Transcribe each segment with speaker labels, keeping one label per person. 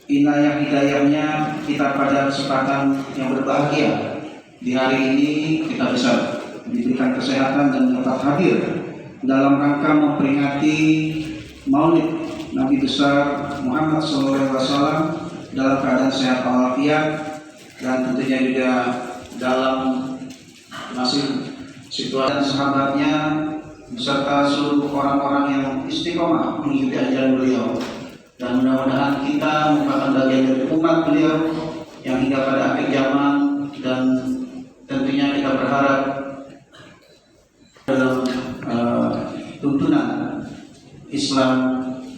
Speaker 1: inayah hidayahnya kita pada kesempatan yang berbahagia. Di hari ini kita bisa diberikan kesehatan dan dapat hadir dalam rangka memperingati Maulid Nabi besar Muhammad SAW dalam keadaan sehat walafiat, dan tentunya juga dalam masih situasi sahabatnya beserta seluruh orang-orang yang istiqomah mengikuti ajaran beliau. Dan mudah-mudahan kita merupakan bagian dari umat beliau yang hingga pada akhir zaman, dan tentunya kita berharap dalam tuntunan Islam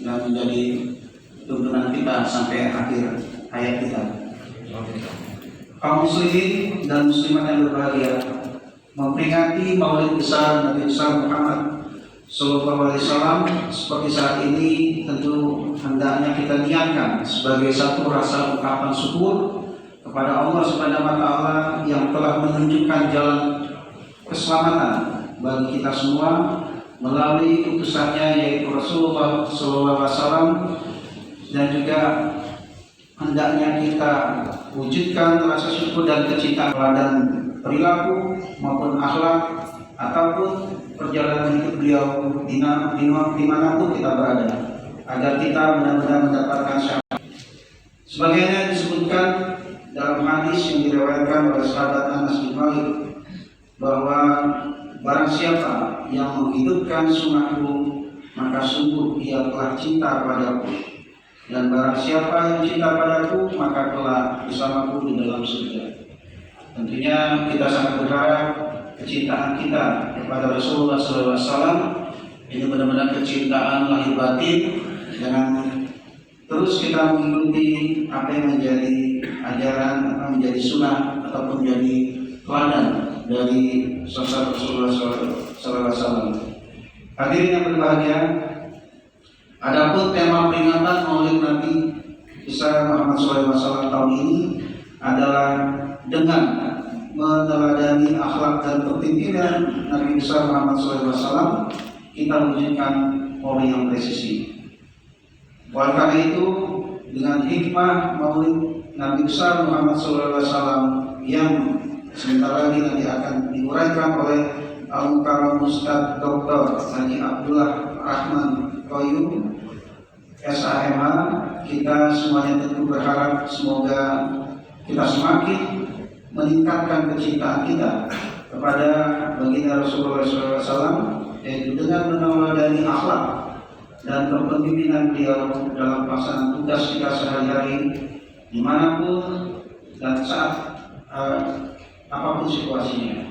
Speaker 1: dan menjadi tuntunan kita sampai akhir hayat kita. Kaum muslimin dan muslimat yang berbahagia, memperingati Maulid besar Nabi besar Muhammad Sallallahu Alaihi Wasallam seperti saat ini tentu hendaknya kita niatkan sebagai satu rasa ungkapan syukur kepada Allah Subhanahu Wa Taala yang telah menunjukkan jalan keselamatan bagi kita semua melalui utusannya yaitu Rasulullah Sallallahu Alaihi Wasallam, dan juga hendaknya kita wujudkan rasa syukur dan kecintaan dan perilaku maupun akhlak ataupun perjalanan hidup beliau dimanapun kita berada, agar kita benar-benar mendapatkan syafaat. Sebagaimana disebutkan dalam hadis yang diriwayatkan oleh sahabat Anas bin Malik bahwa barang siapa yang menghidupkan sunnahku maka sungguh ia telah cinta padaku, dan barang siapa yang cinta padaku maka telah bersamaku di dalam surga. Tentunya kita sangat berharap kecintaan kita kepada Rasulullah SAW ini benar-benar kecintaan lahir batin, dengan terus kita mengikuti apa yang menjadi ajaran, apa menjadi sunnah ataupun menjadi teladan dari sosok Rasulullah SAW. Hadirin yang berbahagia, adapun tema peringatan Maulid Nabi besar Muhammad SAW tahun ini adalah dengan meneladani akhlak dan kepemimpinan Nabi besar Muhammad SAW, kita wujudkan Polri yang presisi. Oleh karena itu, dengan hikmah Maulid Nabi besar Muhammad SAW yang sebentar lagi nanti akan diuraikan oleh Al-Mukarram Ustadz Dr. Haji Abdullah Rahman Qayyum SAMH, kita semuanya tentu berharap semoga kita semakin meningkatkan kecintaan kita kepada baginda Rasulullah SAW, yaitu dengan meneladani akhlak dan kepemimpinan beliau dalam pelaksanaan tugas kita sehari-hari dimanapun dan saat apapun situasinya.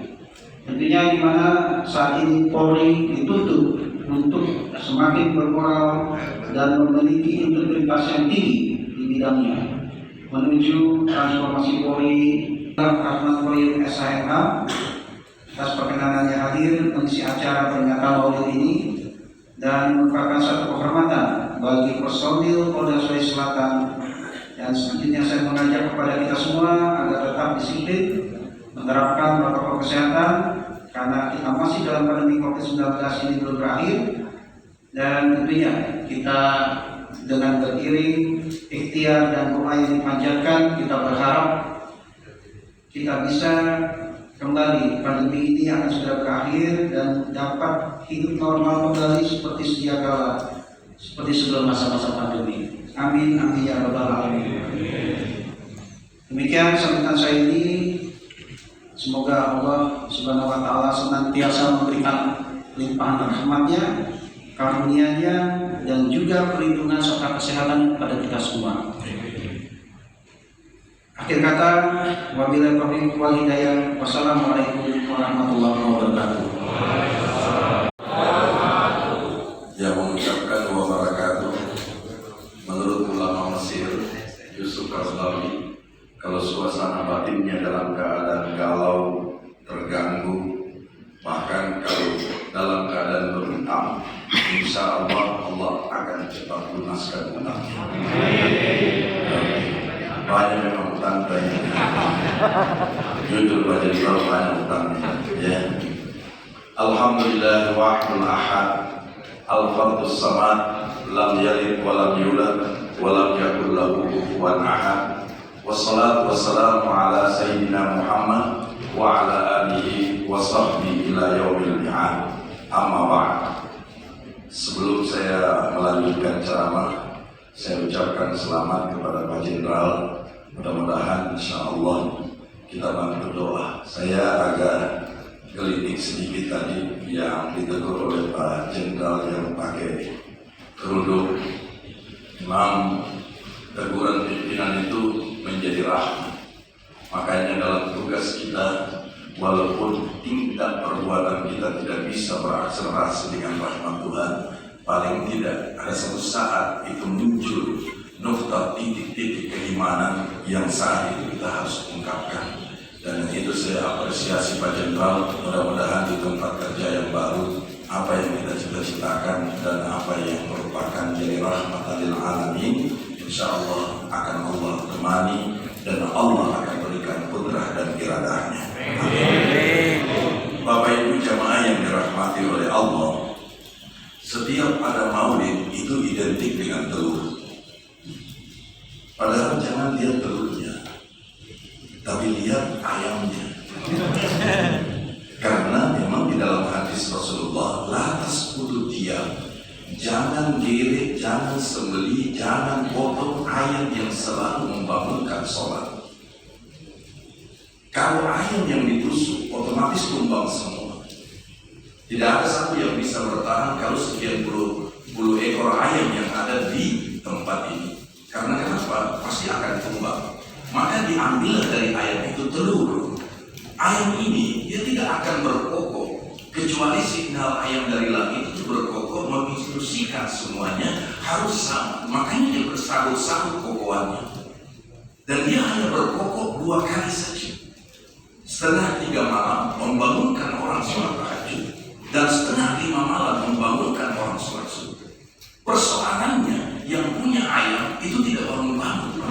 Speaker 1: Tentunya di mana saat ini Polri dituntut untuk semakin bermoral dan memiliki integritas yang tinggi di bidangnya menuju transformasi Polri. Rahman Qayyum SAMH atas perkenanannya hadir mengisi acara peringatan Maulid ini, dan merupakan satu kehormatan bagi personil Polda Sulawesi Selatan. Dan selanjutnya saya mengajak kepada kita semua agar tetap disiplin menerapkan protokol kesehatan, karena kita masih dalam pandemi COVID-19 ini belum berakhir, dan tentunya kita dengan beriring ikhtiar dan doa yang dipanjatkan, kita berharap kita bisa kembali, pandemi ini akan segera berakhir dan dapat hidup normal kembali seperti sedia kala, seperti sebelum masa-masa pandemi. Amin, amin ya rabbal alamin. Demikian sambutan saya ini. Semoga Allah Subhanahu Wa Taala senantiasa memberikan limpahan rahmatnya, karunia-Nya, dan juga perlindungan serta kesehatan kepada kita semua. Akhir kata, wabillahi taufiq wal hidayah. Wassalamualaikum warahmatullahi wabarakatuh.
Speaker 2: Yang mengucapkan wabarakatuh, menurut ulama Mesir Yusuf Qaradawi, kalau suasana batinnya dalam keadaan galau, terganggu, bahkan kalau dalam keadaan berhutang, insya Allah akan cepat lunaskan hutangnya. Banyak memang hutang banyak. Jujur baca di bawah banyak hutangnya. Ya. Alhamdulillah wahidul ahad, al-fardus samad, lam yalid wa lam yulad ولم يكن له كفوا أحد والصلاة والسلام على سيدنا محمد وعلى آله وصحبه إلى يوم الميعاد. Amma ba'd. Sebelum saya melanjutkan ceramah, saya ucapkan selamat kepada Pak Jenderal. Mudah-mudahan insya Allah kita bantu doa. Saya agak gelitik sedikit tadi yang ditegur oleh Pak Jenderal yang pakai kerudung. Memang teguran pimpinan itu menjadi rahmat. Makanya dalam tugas kita, walaupun tingkat perbuatan kita tidak bisa berakselerasi dengan rahmat Tuhan, paling tidak ada satu saat itu muncul nukta titik-titik keimanan yang saat itu kita harus ungkapkan. Dan itu saya apresiasi Pak Jenderal. Mudah-mudahan di tempat kerja yang baru, apa yang kita cita-citakan dan apa yang merupakan jadi rahmatan lil alamin, insya Allah akan Allah temani dan Allah akan berikan kudrah dan iradahnya. Bapak Ibu jamaah yang dirahmati oleh Allah, setiap ada maulid itu identik dengan telur. Padahal jangan lihat telurnya, tapi lihat ayamnya. Karena memang di dalam hadis Rasulullah, lantas kudu diam, jangan girik, jangan sembelih, jangan potong ayam yang selalu membangunkan sholat. Kalau ayam yang ditusuk, otomatis tumbang semua. Tidak ada satu yang bisa bertahan kalau sekian puluh ekor ayam yang ada di tempat ini. Karena kenapa? Pasti akan tumbang. Maka diambil dari ayam itu telur. Ayam ini dia tidak akan berkokok kecuali signal ayam dari langit itu berkokok menginstruksikan semuanya harus sama. Makanya dia bersabut-sabut kokoannya. Dan dia hanya berkokok 2 kali saja. Setengah 3 malam membangunkan orang sholat tahajud, dan setengah 5 malam membangunkan orang sholat subuh. Persoalannya yang punya ayam itu tidak bangun-bangun.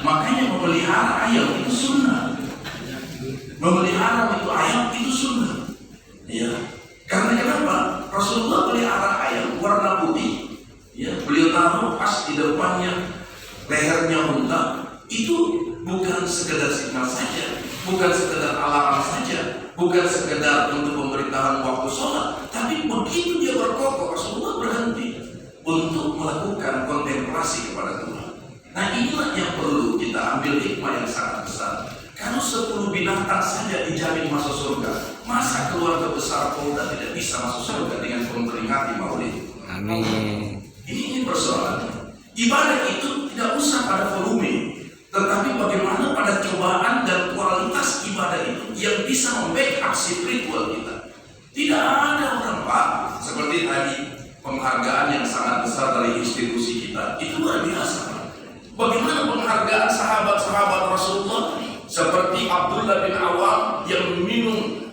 Speaker 2: Makanya memelihara ayam itu sunnah. Memelihara itu ayam itu sunnah. Ya. Karena kenapa? Rasulullah pelihara ayam warna putih. Ya, beliau taruh pas di depannya lehernya unta. Itu bukan sekedar signal saja, bukan sekedar alarm saja, bukan sekedar untuk pemberitahuan waktu sholat, tapi begitu dia berkokok, Rasulullah berhenti untuk melakukan kontemplasi kepada Tuhan. Nah inilah yang perlu kita ambil hikmah yang sangat besar. Kalau 10 binatang saja dijamin masuk surga, masa keluarga besar Polda tidak bisa masuk surga dengan memperingati Maulid? Amin. Ini persoalan. Ibadah itu tidak usah pada volume, tetapi bagaimana pada cobaan dan kualitas ibadah itu yang bisa membackup spiritual kita. Tidak ada orang Pak, seperti tadi penghargaan yang sangat besar dari institusi kita, itu luar biasa. Bagaimana penghargaan sahabat-sahabat Rasulullah seperti Abdullah bin Awam yang minum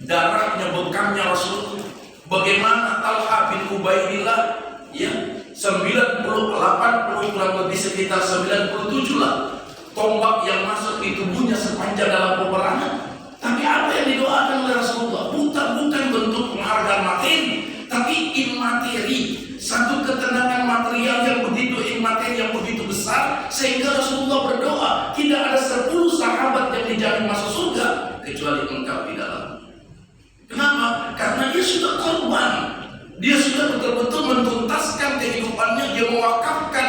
Speaker 2: darahnya bekamnya Rasulullah. Bagaimana Talha bin Ubaidillah ya 90, 80 kurang lebih sekitar 97 lah tombak yang masuk di tubuhnya sepanjang dalam peperangan. Tapi apa yang didoakan oleh Rasulullah bukan bentuk penghargaan materi, tapi imateri, satu ketenangan material yang begitu imateri yang begitu besar sehingga Rasulullah berdoa tidak ada 10 sahabat yang dijamin masuk surga kecuali engkau di dalam. Kenapa? Karena dia sudah korban. Dia sudah betul-betul mentuntaskan kehidupannya, dia mewakafkan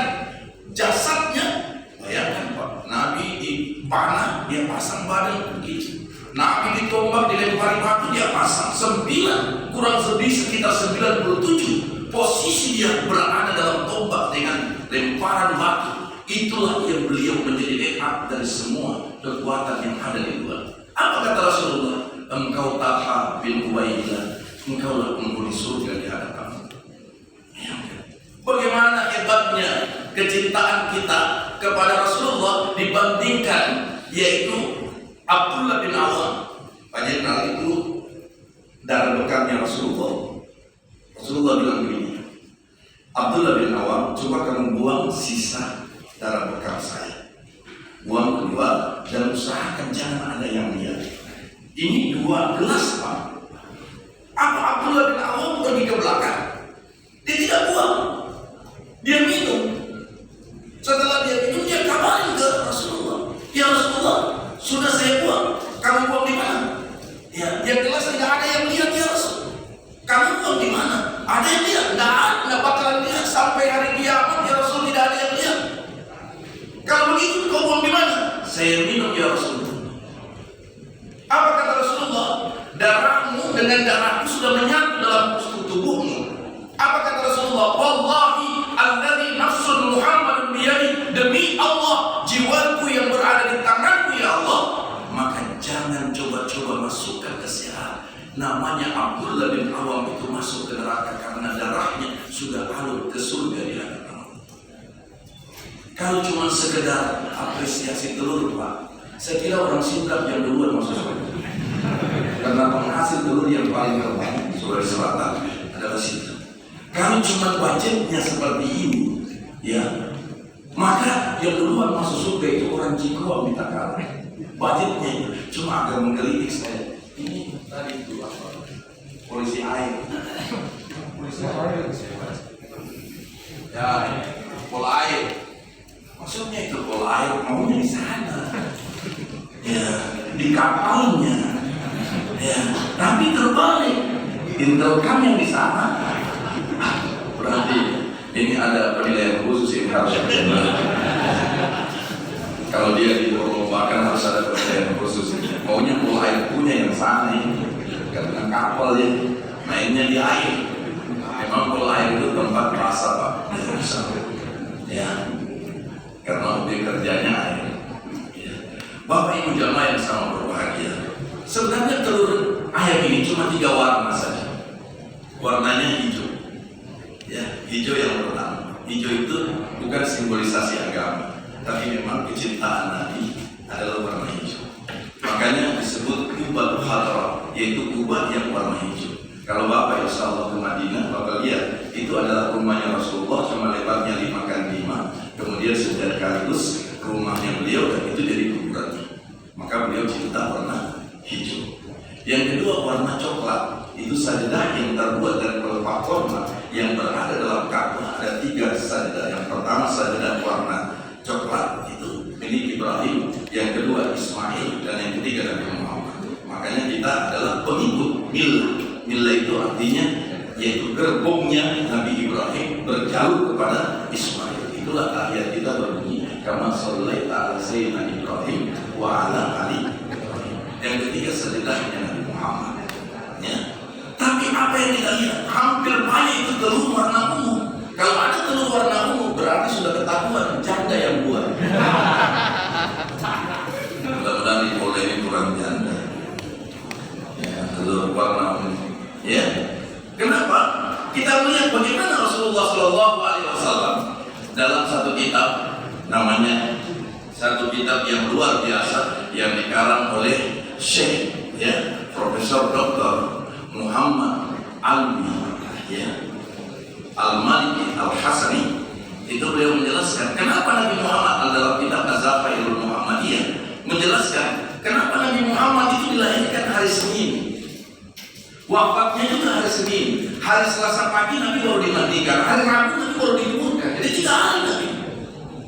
Speaker 2: jasadnya. Bayangkan Pak, Nabi dipanah, dia pasang badan begitu. Nabi ditombak, dilempari batu, dia pasang 9, kurang lebih sekitar 97. Posisi dia berada dalam tombak dengan lemparan batu. Itulah yang beliau menjadi backup dari semua kekuatan yang ada di luar. Apa kata Rasulullah? Engkau Talha bin Ubaidillah, engkaulah penghuni surga di hadapanmu. Bagaimana hebatnya kecintaan kita kepada Rasulullah dibandingkan yaitu Abdullah bin Awam. Pak Jenderal itu darah bekamnya Rasulullah. Rasulullah bilang begini, Abdullah bin Awam, coba kamu buang sisa darah bekam saya, buang keluar dan usahakan jangan ada yang lihat. Ini 2 gelas Pak. Apa Abdullah bin Awam pergi ke belakang? Dia tidak buang. Dia minum. Setelah dia minum, dia kabarin ke Rasulullah. Ya Rasulullah, sudah saya buang. Kamu buang di mana? Ya, dia jelas tidak ada yang lihat ya Rasul. Kamu buang di mana? Ada yang lihat? Nggak bakalan lihat sampai hari kiamat ya Rasul, tidak ada yang lihat. Kalau begitu kau buang di mana? Saya minum ya Rasul. Apa kata Rasulullah? Darahmu dengan darahku sudah menyatu dalam tubuhmu. Apa kata Rasulullah? Wallahi alladzi nafsun Muhammadun biyadi, demi Allah jiwaku yang berada di tanganku ya Allah, maka jangan coba-coba masukkan ke sehat. Namanya Abdullah bin Awam itu masuk ke neraka karena darahnya sudah alur ke surga di hadapan Allah. Kalau cuma sekedar apresiasi telur Pak, saya kira orang Sidrap yang duluan masuk surga. Karena penghasil telur yang paling terbaik Sulawesi Selatan adalah Sidrap. Kalau cuma budgetnya seperti ini, ya, maka yang duluan masuk surga itu orang Cikoa minta kalah. Budgetnya itu cuma agak menggelitik saya. Ini tadi itu apa? Polisi air. Polisi air. Ya, pola air. Maksudnya itu pola air maunya di sana. Ya, di kapalnya. Ya, tapi terbalik. Intelkam yang di sana. Berarti ini ada penilaian khusus yang harus diperlukan. Kalau dia dilombakan harus ada penilaian khusus. Maunya pola air punya yang sana ini. Karena kapal ya mainnya di air. Memang pola air itu tempat basah Pak. Ya, karena objek kerjanya air. Ya. Bapak Ibu jamaah yang sama berbahagia. Sebenarnya telur ayam ini cuma 3 warna saja. Warnanya hijau. Ya, hijau yang pertama. Hijau itu bukan simbolisasi agama, tapi memang kecintaan Nabi adalah warna hijau. Makanya disebut kubah hadra, yaitu kubah yang warna hijau. Kalau Bapak insya Allah ke Madinah, Bapak lihat itu adalah rumahnya Rasulullah, cuma lebarnya 5x5. Kemudian sekaligus rumahnya beliau dan itu jadi kuburan. Maka beliau cinta warna hijau. Yang kedua warna coklat. Itu sajadah yang terbuat dari pelepah korma yang berada dalam Ka'bah. Ada 3 sajadah. Yang pertama sajadah warna coklat itu milik Ibrahim, yang kedua Ismail, dan yang ketiga Nabi Muhammad. Makanya kita adalah pengikut Milah. Milah itu artinya yaitu gerbongnya Nabi Ibrahim berjalur kepada Ismail. Itulah ayat kita berbunyi kama shallaita ala sayyidina Ibrahim wa ala ali Ibrahim. Yang ketiga sajadahnya Nabi Muhammad. Ya. Tapi apa yang kita lihat? Hampir banyak itu telur warna ungu. Kalau ada telur warna ungu berarti sudah ketahuan janda yang buat. Mudah-mudahan di Polda ini kurang janda. Ya, telur warna ungu. Ya. Kenapa? Kita melihat bagaimana Rasulullah SAW dalam satu kitab, namanya satu kitab yang luar biasa yang dikarang oleh Syekh, ya, Profesor Dr. Muhammad Alwi, ya, Al-Maliki Al-Hasani. Itu beliau menjelaskan kenapa Nabi Muhammad dalam kitab Az-Zafairul Muhammadiyah menjelaskan kenapa Nabi Muhammad itu dilahirkan hari Senin, wafatnya juga hari Senin, hari Selasa pagi Nabi baru dimandikan, hari Rabu Nabi baru dikuburkan. Jadi 3 hari Nabi.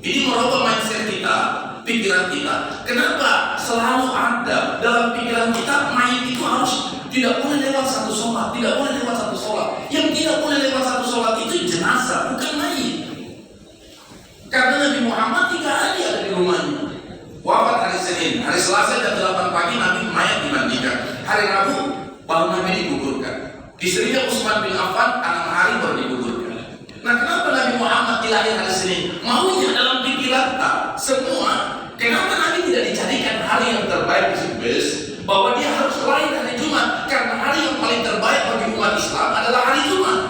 Speaker 2: Ini merubah mindset kita, pikiran kita. Kenapa selalu ada dalam pikiran kita mayit itu harus tidak boleh lewat satu sholat, tidak boleh lewat satu sholat. Yang tidak boleh lewat satu sholat itu jenazah, bukan mayit. Karena Nabi Muhammad 3 hari ada di rumahnya. Wafat hari Senin, hari Selasa jam 8 pagi Nabi mayat dimandikan. Hari Rabu baru Nabi dikuburkan. Istrinya Utsman bin Affan 6 hari baru dikuburkan. Nah, kenapa Nabi Muhammad dilahirkan hari Senin? Maunya dalam pikiran semua. Kenapa Nabi tidak dijadikan hari yang terbaik di bahwa dia harus lahir hari Jumat karena hari yang paling terbaik bagi umat Islam adalah hari Jumat.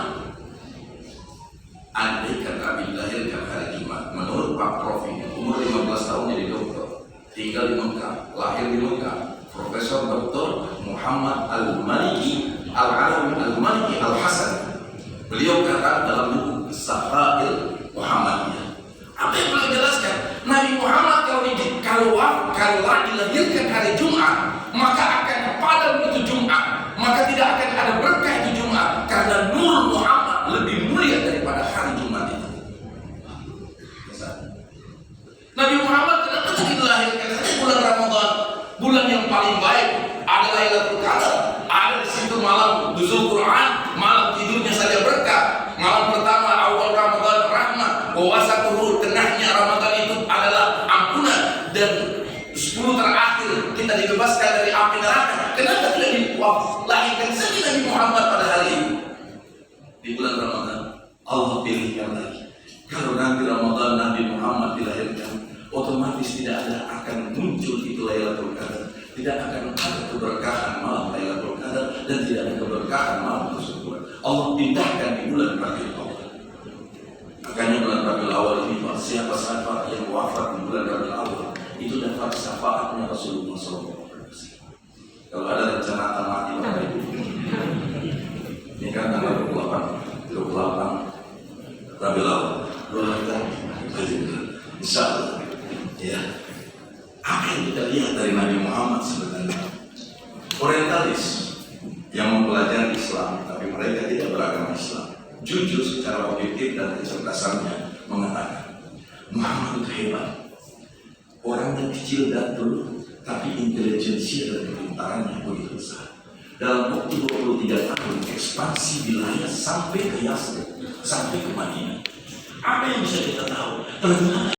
Speaker 2: Andai kan Nabi dilahirkan hari Jumat, menurut Pak Prof ini umur 15 tahun jadi dokter, tinggal di Mekah, lahir di Mekah, Profesor Dr. Muhammad Al-Maliki Al-Maliki Al-Hasan. Beliau kata dalam buku Sahail Muhammadiyah. Apa yang beliau jelaskan? Nabi Muhammad kalau dilahirkan hari Jumat, maka akan padam itu Jumat, maka tidak akan ada berkah itu Jumat, karena nur Muhammad lebih mulia daripada hari Jumat itu. Nabi Muhammad kenapa jadi dilahirkan? Karena bulan Ramadan, bulan yang paling baik, ada Lailatul Qadar, ada di situ malam nuzul Quran, malam tidurnya saja berkah. Malam pertama awal Ramadan rahmat, wawasatuhu tengahnya Ramadan itu adalah ampunan, dan 10 terakhir kita dibebaskan dari api neraka. Kenapa tidak dilahirkan saja Nabi Muhammad pada hari itu di bulan Ramadan? Allah pilihkan lagi. Kalau nanti Ramadan Nabi Muhammad dilahirkan, otomatis tidak ada akan muncul itu Lailatul Qadar, tidak akan ada keberkahan malam Lailatul Qadar, dan tidak ada keberkahan malam tersebut. Allah pindahkan di bulan Rabiul Awal. Makanya bulan Rabiul Awal ini, siapa sahabat yang wafat di bulan Rabiul Awal itu dapat syafaatnya Rasulullah SAW. Kalau ada rencana akan mati Bapak Ibu, ini kan tanggal 28 Rabiul Awal, insya Allah. Ya, apa yang kita lihat dari Nabi Muhammad sebenarnya? Orientalis yang mempelajari Islam, tapi mereka tidak beragama Islam, jujur secara objektif dan kecerdasannya mengatakan Muhammad itu hebat. Orang yang kecil dan dulu, tapi intelijensia dan kepintarannya begitu besar. Dalam waktu 23 tahun ekspansi wilayah sampai ke Yasrib, sampai ke Madinah. Apa yang bisa kita tahu? Ternyata